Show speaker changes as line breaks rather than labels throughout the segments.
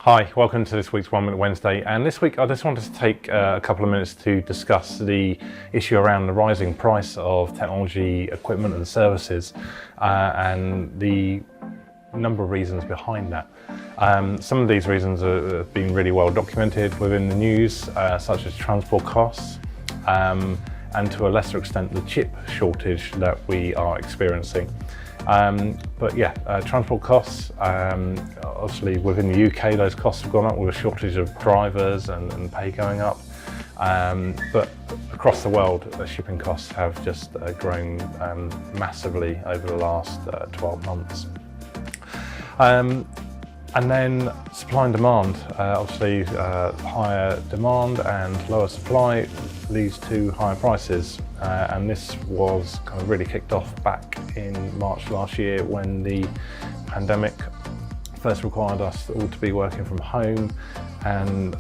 Hi, welcome to this week's 1 Minute Wednesday, and this week I just wanted to take a couple of minutes to discuss the issue around the rising price of technology equipment and services and the number of reasons behind that. Some of these reasons have been really well documented within the news, such as transport costs and to a lesser extent the chip shortage that we are experiencing. Transport costs, obviously within the UK those costs have gone up with a shortage of drivers and pay going up, but across the world the shipping costs have just grown massively over the last 12 months. And then supply and demand, obviously higher demand and lower supply leads to higher prices, and this was kind of really kicked off back in March last year when the pandemic first required us all to be working from home, and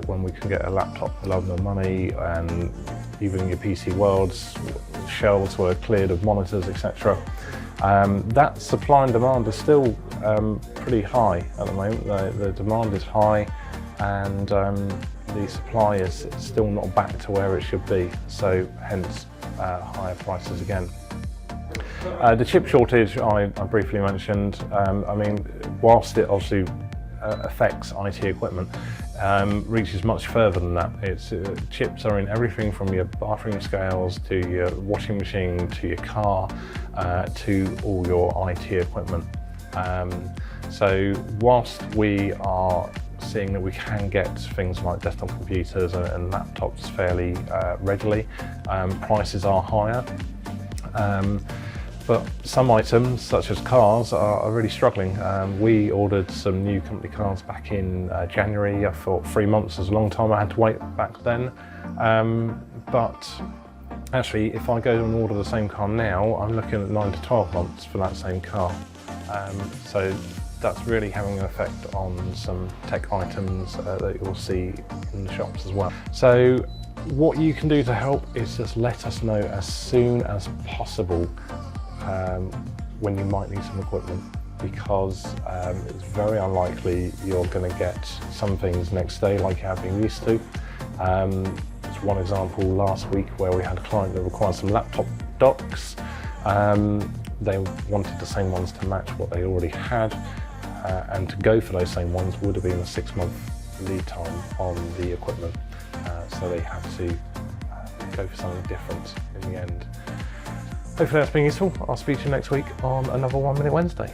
when we could get a laptop for love nor money, and even your PC worlds shelves were cleared of monitors, etc. That supply and demand is still pretty high at the moment. The demand is high and the supply is still not back to where it should be, so hence higher prices again. The chip shortage I briefly mentioned, whilst it obviously affects IT equipment, reaches much further than that. Chips are in everything from your bathroom scales to your washing machine to your car to all your IT equipment. So whilst we are seeing that we can get things like desktop computers and laptops fairly readily, prices are higher. But some items, such as cars, are really struggling. We ordered some new company cars back in January. I thought 3 months was a long time I had to wait back then. But actually, if I go and order the same car now, I'm looking at 9 to 12 months for that same car. So that's really having an effect on some tech items that you'll see in the shops as well. So what you can do to help is just let us know as soon as possible when you might need some equipment, because it's very unlikely you're going to get some things next day like you have been used to. There's one example last week where we had a client that required some laptop docks. They wanted the same ones to match what they already had, and to go for those same ones would have been a 6-month lead time on the equipment, so they had to go for something different in the end. Hopefully that's been useful. I'll speak to you next week on another 1 Minute Wednesday.